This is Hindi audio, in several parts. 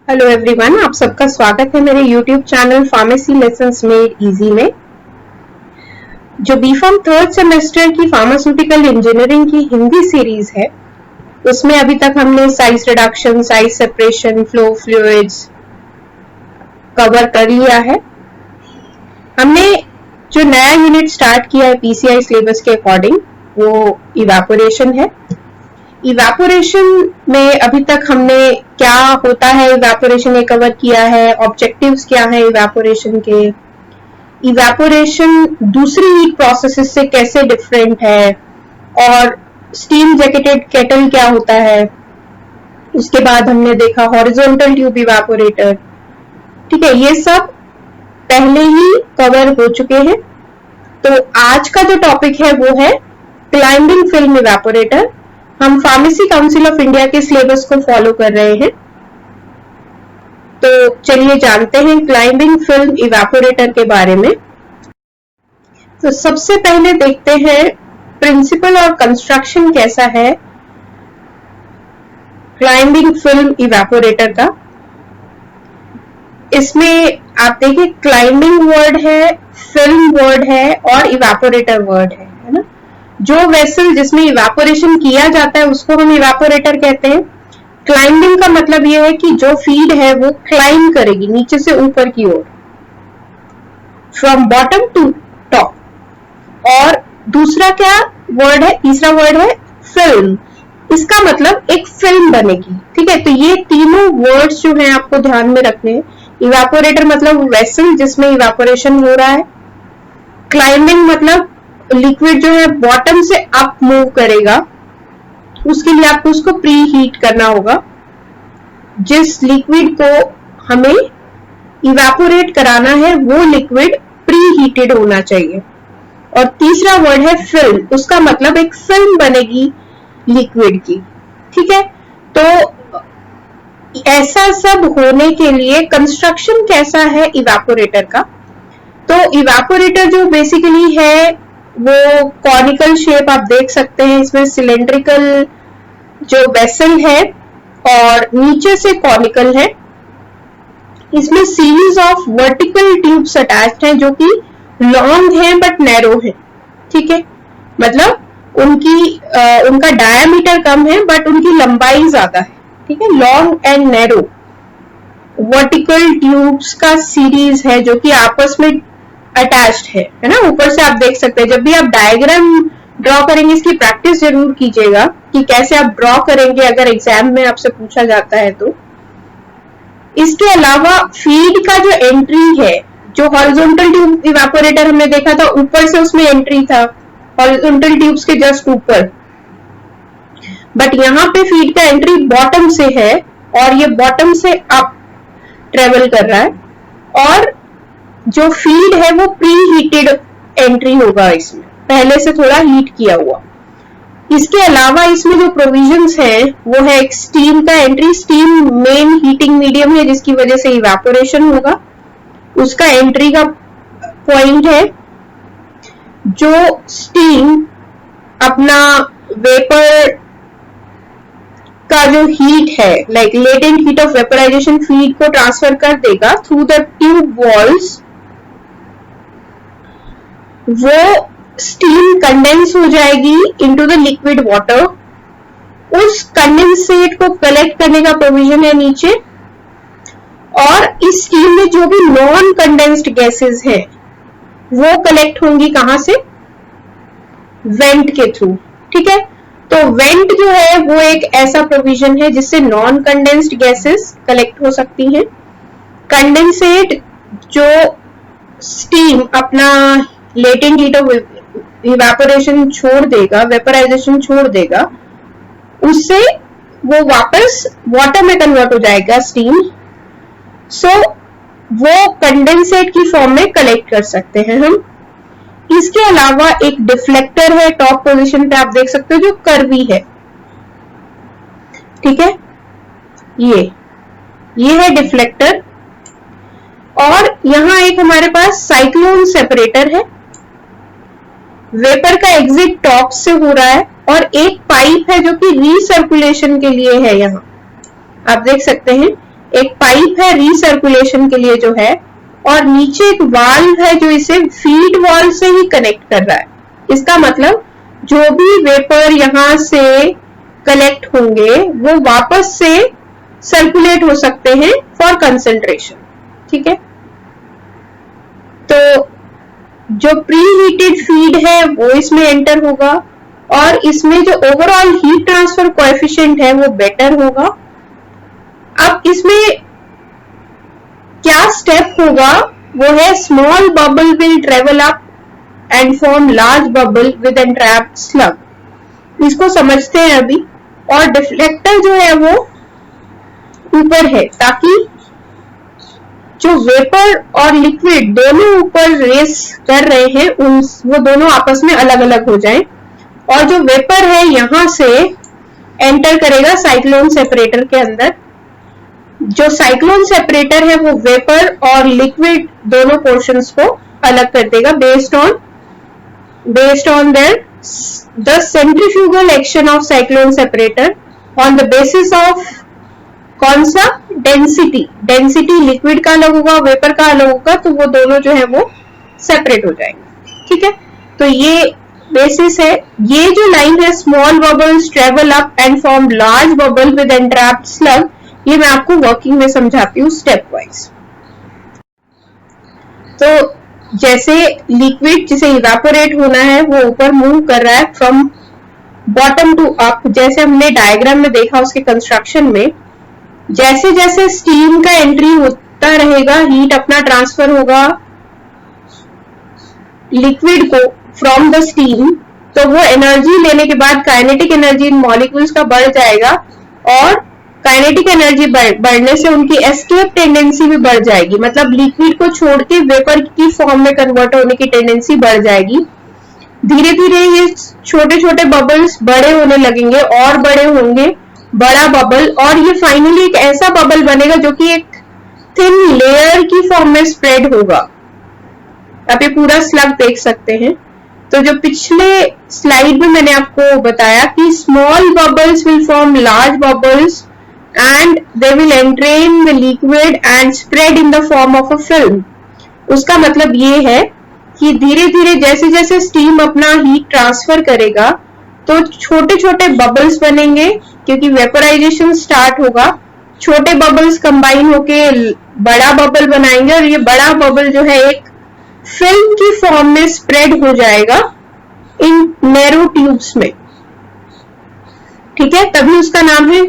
हेलो एवरीवन, आप सबका स्वागत है मेरे YouTube channel pharmacy lessons made easy में। जो बीफॉर्म थर्ड सेमेस्टर की फार्मास्यूटिकल इंजीनियरिंग की हिंदी सीरीज है, उसमें अभी तक हमने size reduction, size separation, flow fluids cover कर लिया है। हमने जो नया यूनिट स्टार्ट किया है पीसीआई सिलेबस के अकॉर्डिंग, वो इवेपोरेशन है। इवेपोरेशन में अभी तक हमने क्या होता है इवेपोरेशन ये कवर किया है, ऑब्जेक्टिव्स क्या है इवेपोरेशन के, इवेपोरेशन दूसरी हीट प्रोसेसेस से कैसे डिफरेंट है, और स्टीम जैकेटेड केटल क्या होता है। उसके बाद हमने देखा हॉरिजॉन्टल ट्यूब इवेपोरेटर। ठीक है, ये सब पहले ही कवर हो चुके हैं। तो आज का जो टॉपिक है वो है क्लाइंबिंग फिल्म इवेपोरेटर। हम फार्मेसी काउंसिल ऑफ इंडिया के सिलेबस को फॉलो कर रहे हैं। तो चलिए जानते हैं क्लाइंबिंग फिल्म इवेपोरेटर के बारे में। तो सबसे पहले देखते हैं प्रिंसिपल और कंस्ट्रक्शन कैसा है क्लाइंबिंग फिल्म इवेपोरेटर का। इसमें आप देखिए क्लाइंबिंग वर्ड है, फिल्म वर्ड है और इवेपोरेटर वर्ड है ना। जो वेसल जिसमें इवेपोरेशन किया जाता है उसको हम इवेपोरेटर कहते हैं। क्लाइंबिंग का मतलब यह है कि जो फीड है वो क्लाइंब करेगी नीचे से ऊपर की ओर, फ्रॉम बॉटम टू टॉप। और दूसरा क्या वर्ड है, तीसरा वर्ड है फिल्म। इसका मतलब एक फिल्म बनेगी। ठीक है, तो ये तीनों वर्ड्स जो हैं आपको ध्यान में रखने हैं। इवेपोरेटर मतलब वेसल जिसमें इवेपोरेशन हो रहा है। क्लाइंबिंग मतलब लिक्विड जो है बॉटम से अप मूव करेगा, उसके लिए आपको उसको प्री हीट करना होगा। जिस लिक्विड को हमें इवेपोरेट कराना है वो लिक्विड प्री हीटेड होना चाहिए। और तीसरा वर्ड है फिल्म, उसका मतलब एक फिल्म बनेगी लिक्विड की। ठीक है, तो ऐसा सब होने के लिए कंस्ट्रक्शन कैसा है इवेपोरेटर का। तो इवेपोरेटर जो बेसिकली है वो कॉनिकल शेप आप देख सकते हैं। इसमें सिलेंड्रिकल जो वेसल है और नीचे से कॉनिकल है। इसमें series of vertical tubes attached हैं जो कि लॉन्ग हैं बट नैरो है। ठीक है, मतलब उनका डायामीटर कम है बट उनकी लंबाई ज्यादा है। ठीक है, long and narrow vertical tubes का सीरीज है जो कि आपस में अटैच्ड है ना। ऊपर से आप देख सकते हैं। जब भी आप डायग्राम ड्रॉ करेंगे इसकी प्रैक्टिस जरूर कीजिएगा कि कैसे आप ड्रॉ करेंगे अगर एग्जाम में आपसे पूछा जाता है तो। इसके अलावा फीड का जो एंट्री है, जो हॉरिजॉन्टल ट्यूब इवेपोरेटर हमने देखा था ऊपर से उसमें एंट्री था हॉरिजॉन्टल ट्यूब्स के जस्ट ऊपर, बट यहाँ पे फीड का एंट्री बॉटम से है और ये बॉटम से अप ट्रेवल कर रहा है। और जो फीड है वो प्री हीटेड एंट्री होगा, इसमें पहले से थोड़ा हीट किया हुआ। इसके अलावा इसमें जो प्रोविजंस है वो है एक स्टीम का entry. Steam main heating medium है जिसकी वजह से इवेपोरेशन होगा, उसका एंट्री का पॉइंट है। जो स्टीम अपना वेपर का जो हीट है, like latent heat of vaporisation, feed को ट्रांसफर कर देगा थ्रू द ट्यूब वॉल्स। वो स्टीम कंडेंस हो जाएगी इनटू द लिक्विड वाटर। उस कंडेंसेट को कलेक्ट करने का प्रोविजन है नीचे। और इस स्टीम में जो भी नॉन कंडेंस्ड गैसेस है वो कलेक्ट होंगी कहां से, वेंट के थ्रू। ठीक है, तो वेंट जो है वो एक ऐसा प्रोविजन है जिससे नॉन कंडेंस्ड गैसेस कलेक्ट हो सकती हैं। कंडेंसेट जो स्टीम अपना लेटेंट हीट ऑफ इवेपोरेशन छोड़ देगा, वेपराइजेशन छोड़ देगा, उससे वो वापस वाटर में कन्वर्ट हो जाएगा स्टीम। सो वो कंडेंसेट की फॉर्म में कलेक्ट कर सकते हैं हम। इसके अलावा एक डिफ्लेक्टर है टॉप पोजीशन पे, आप देख सकते हो, जो कर्वी है। ठीक है, ये है डिफ्लेक्टर। और यहां एक हमारे पास साइक्लोन सेपरेटर है। वेपर का एग्जिट टॉप से हो रहा है और एक पाइप है जो कि रीसर्कुलेशन के लिए है। यहाँ आप देख सकते हैं एक पाइप है रीसर्कुलेशन के लिए जो है, और नीचे एक वाल्व है जो इसे फीड वाल्व से ही कनेक्ट कर रहा है। इसका मतलब जो भी वेपर यहां से कलेक्ट होंगे वो वापस से सर्कुलेट हो सकते हैं फॉर कंसंट्रेशन। ठीक है, तो जो प्री हीटेड फीड है वो इसमें एंटर होगा और इसमें जो ओवरऑल हीट ट्रांसफर कोएफिशिएंट है वो बेटर होगा। अब इसमें क्या स्टेप होगा वो है small bubble will travel up and form large bubble with entrapped slug. इसको समझते हैं अभी। और डिफ्लेक्टर जो है वो ऊपर है ताकि जो वेपर और लिक्विड दोनों ऊपर रेस कर रहे हैं वो दोनों आपस में अलग अलग हो जाएं, और जो वेपर है यहां से एंटर करेगा साइक्लोन सेपरेटर के अंदर। जो साइक्लोन सेपरेटर है वो वेपर और लिक्विड दोनों पोर्शंस को अलग कर देगा based on the centrifugal action of cyclone separator on the basis of कौन सा डेंसिटी लिक्विड का अलग होगा, वेपर का अलग होगा, तो वो दोनों जो है वो सेपरेट हो जाएंगे। ठीक है, तो ये बेसिस है। ये जो लाइन है small bubbles travel up and form large bubble with entrapped slug, ये मैं आपको वर्किंग में समझाती हूँ स्टेप वाइज। तो जैसे लिक्विड जिसे इवेपोरेट होना है वो ऊपर मूव कर रहा है फ्रॉम बॉटम टू अप, जैसे हमने डायग्राम में देखा उसके कंस्ट्रक्शन में। जैसे जैसे स्टीम का एंट्री होता रहेगा, हीट अपना ट्रांसफर होगा लिक्विड को फ्रॉम द स्टीम, तो वो एनर्जी लेने के बाद काइनेटिक एनर्जी इन मॉलिक्यूल्स का बढ़ जाएगा, और काइनेटिक एनर्जी बढ़ने से उनकी एस्केप टेंडेंसी भी बढ़ जाएगी। मतलब लिक्विड को छोड़ के वेपर की फॉर्म में कन्वर्ट होने की टेंडेंसी बढ़ जाएगी। धीरे धीरे ये छोटे छोटे बबल्स बड़े होने लगेंगे और बड़े होंगे, बड़ा बबल, और ये फाइनली एक ऐसा बबल बनेगा जो कि एक थिन लेयर की फॉर्म में स्प्रेड होगा। आप ये पूरा स्लग देख सकते हैं। तो जो पिछले स्लाइड में मैंने आपको बताया कि small bubbles will form large bubbles and they will entrain the liquid and spread in the form of a film। उसका मतलब ये है कि धीरे धीरे जैसे जैसे स्टीम अपना हीट ट्रांसफर करेगा तो छोटे छोटे बबल्स बनेंगे, क्योंकि वेपराइजेशन स्टार्ट होगा। छोटे बबल्स कंबाइन होके बड़ा बबल बनाएंगे और ये बड़ा बबल जो है एक फिल्म की फॉर्म में स्प्रेड हो जाएगा इन नैरो ट्यूब्स में। ठीक है, तभी उसका नाम है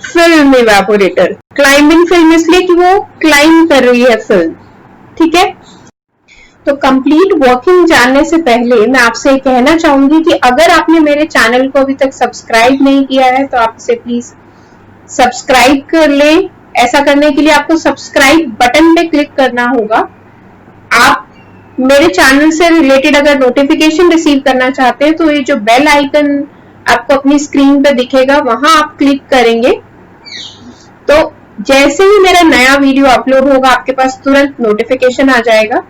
फिल्म इवेपोरेटर। क्लाइंबिंग फिल्म इसलिए कि वो क्लाइंब कर रही है फिल्म। ठीक है, तो कंप्लीट वर्किंग जानने से पहले मैं आपसे कहना चाहूंगी कि अगर आपने मेरे चैनल को अभी तक सब्सक्राइब नहीं किया है तो आप इसे प्लीज सब्सक्राइब कर लें। ऐसा करने के लिए आपको सब्सक्राइब बटन पे क्लिक करना होगा। आप मेरे चैनल से रिलेटेड अगर नोटिफिकेशन रिसीव करना चाहते हैं तो ये जो बेल आइकन आपको अपनी स्क्रीन पे दिखेगा वहां आप क्लिक करेंगे, तो जैसे ही मेरा नया वीडियो अपलोड होगा आपके पास तुरंत नोटिफिकेशन आ जाएगा।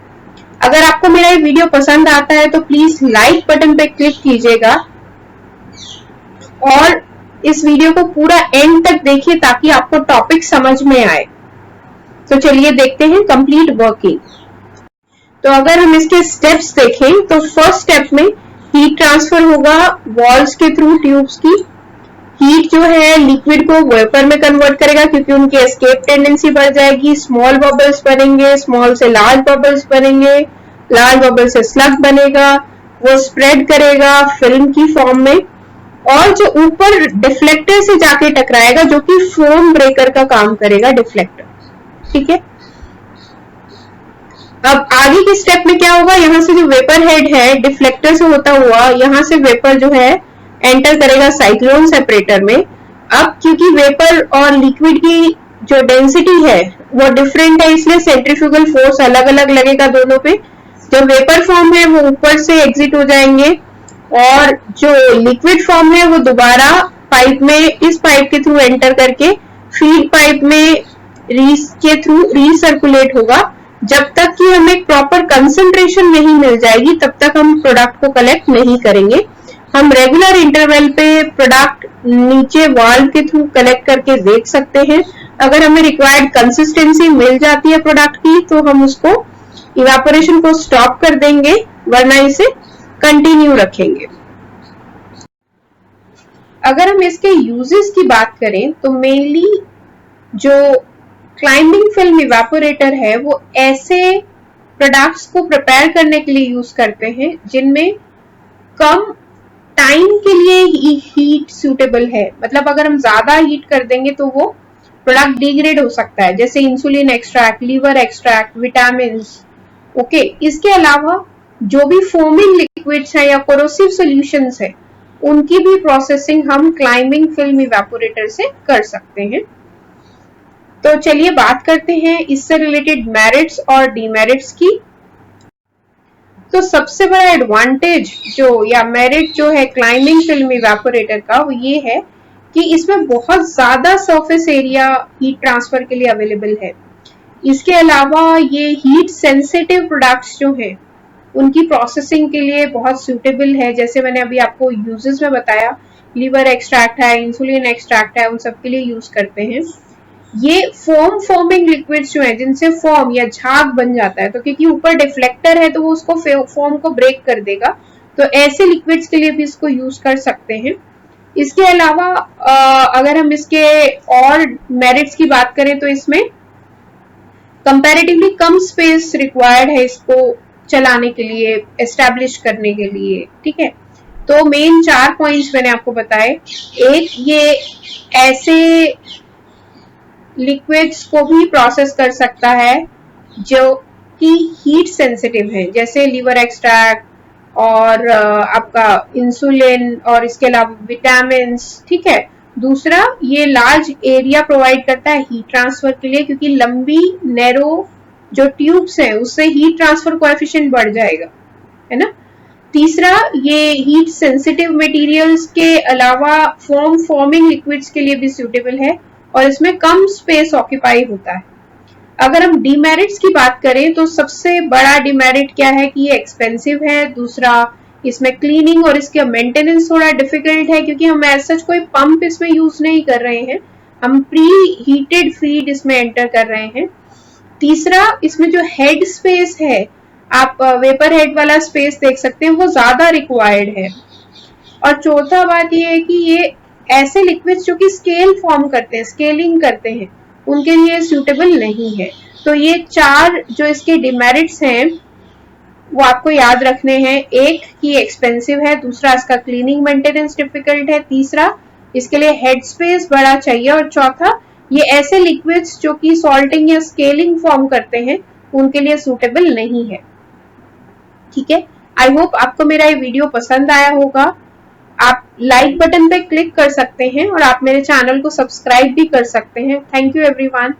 अगर आपको मेरा ये वीडियो पसंद आता है तो प्लीज लाइक बटन पे क्लिक कीजिएगा और इस वीडियो को पूरा एंड तक देखिए ताकि आपको टॉपिक समझ में आए। तो चलिए देखते हैं कंप्लीट वर्किंग। तो अगर हम इसके स्टेप्स देखें तो फर्स्ट स्टेप में हीट ट्रांसफर होगा वॉल्स के थ्रू ट्यूब्स की। हीट जो है लिक्विड को वेपर में कन्वर्ट करेगा क्योंकि उनकी एस्केप टेंडेंसी बढ़ जाएगी। स्मॉल बबल्स बनेंगे, स्मॉल से लार्ज बबल्स बनेंगे, लार्ज बबल से स्लग बनेगा, वो स्प्रेड करेगा फिल्म की फॉर्म में, और जो ऊपर डिफ्लेक्टर से जाके टकराएगा जो कि फोम ब्रेकर का काम करेगा डिफ्लेक्टर। ठीक है, अब आगे के स्टेप में क्या होगा, यहाँ से जो वेपर हेड है डिफ्लेक्टर से होता हुआ यहाँ से वेपर जो है एंटर करेगा साइक्लोन सेपरेटर में। अब क्योंकि वेपर और लिक्विड की जो डेंसिटी है वो डिफरेंट है इसलिए सेंट्रीफ्यूगल फोर्स अलग अलग लगेगा दोनों पे। जो वेपर फॉर्म है वो ऊपर से एग्जिट हो जाएंगे और जो लिक्विड फॉर्म है वो दोबारा पाइप में इस पाइप के थ्रू एंटर करके फीड पाइप में के थ्रू रीसर्कुलेट होगा। जब तक कि हमें प्रॉपर कंसंट्रेशन नहीं मिल जाएगी तब तक हम प्रोडक्ट को कलेक्ट नहीं करेंगे। हम रेगुलर इंटरवल पे प्रोडक्ट नीचे वाल्व के थ्रू कलेक्ट करके देख सकते हैं। अगर हमें रिक्वायर्ड कंसिस्टेंसी मिल जाती है प्रोडक्ट की तो हम उसको इवेपोरेशन को स्टॉप कर देंगे, वरना इसे कंटिन्यू रखेंगे। अगर हम इसके यूजेस की बात करें तो मेनली जो क्लाइंबिंग फिल्म इवेपोरेटर है वो ऐसे प्रोडक्ट्स को प्रिपेयर करने के लिए यूज करते हैं जिनमें कम टाइम के लिए हीट सूटेबल है। मतलब अगर हम ज्यादा हीट कर देंगे तो वो प्रोडक्ट डिग्रेड हो सकता है, जैसे insulin extract, liver extract, vitamin. Okay, इसके अलावा जो भी फोमिंग लिक्विड्स है या कोरोसिव सॉल्यूशंस है उनकी भी प्रोसेसिंग हम क्लाइंबिंग फिल्म इवेपोरेटर से कर सकते हैं। तो चलिए बात करते हैं इससे रिलेटेड मेरिट्स और डीमेरिट्स की। तो सबसे बड़ा एडवांटेज जो या मेरिट जो है क्लाइंबिंग फिल्म इवेपोरेटर का वो ये है कि इसमें बहुत ज्यादा सरफेस एरिया हीट ट्रांसफर के लिए अवेलेबल है। इसके अलावा ये हीट सेंसिटिव प्रोडक्ट्स जो हैं उनकी प्रोसेसिंग के लिए बहुत सूटेबल है। जैसे मैंने अभी आपको यूजेस में बताया, लीवर एक्सट्रैक्ट है, इंसुलिन एक्सट्रैक्ट है, उन सब के लिए यूज करते हैं। ये फोमिंग लिक्विड्स जो है जिनसे फोम या झाग बन जाता है, तो क्योंकि ऊपर डिफ्लेक्टर है तो वो उसको फोम को ब्रेक कर देगा, तो ऐसे लिक्विड्स के लिए भी इसको यूज कर सकते हैं। इसके अलावा अगर हम इसके और मेरिट्स की बात करें तो इसमें कंपैरेटिवली कम स्पेस रिक्वायर्ड है इसको चलाने के लिए, एस्टैब्लिश करने के लिए। ठीक है, तो मेन 4 पॉइंट्स मैंने आपको बताए। एक, ये ऐसे लिक्विड्स को भी प्रोसेस कर सकता है जो कि हीट सेंसिटिव है, जैसे लीवर एक्सट्रैक्ट और आपका इंसुलिन और इसके अलावा विटामिन। ठीक है, दूसरा, ये लार्ज एरिया प्रोवाइड करता है हीट ट्रांसफर के लिए, क्योंकि लंबी नैरो जो ट्यूब्स हैं उससे हीट ट्रांसफर कोएफिशिएंट बढ़ जाएगा, है ना। तीसरा, ये हीट सेंसिटिव मटेरियल्स के अलावा फोमिंग लिक्विड्स के लिए भी सूटेबल है और इसमें कम स्पेस ऑक्यूपाई होता है। अगर हम डीमेरिट्स की बात करें तो सबसे बड़ा डीमेरिट क्या है कि ये एक्सपेंसिव है। दूसरा, इसमें क्लीनिंग और इसके मेंटेनेंस थोड़ा डिफिकल्ट है, क्योंकि हम ऐसा कोई पंप इसमें यूज नहीं कर रहे हैं, हम प्री हीटेड फीड इसमें एंटर कर रहे हैं। तीसरा, इसमें जो हेड स्पेस है, आप वेपर हेड वाला स्पेस देख सकते हैं, वो ज्यादा रिक्वायर्ड है। और चौथा बात ये है कि ये ऐसे लिक्विड्स जो कि स्केल फॉर्म करते हैं, स्केलिंग करते हैं, उनके लिए सूटेबल नहीं है। तो ये 4 जो इसके डिमेरिट्स हैं वो आपको याद रखने हैं। एक, कि एक्सपेंसिव है। दूसरा, इसका क्लीनिंग मेंटेनेंस डिफिकल्ट है। तीसरा, इसके लिए हेड स्पेस बड़ा चाहिए। और चौथा, ये ऐसे लिक्विड्स जो कि सॉल्टिंग या स्केलिंग फॉर्म करते हैं उनके लिए सूटेबल नहीं है। ठीक है, आई होप आपको मेरा ये वीडियो पसंद आया होगा। आप लाइक बटन पे क्लिक कर सकते हैं और आप मेरे चैनल को सब्सक्राइब भी कर सकते हैं। Thank you everyone.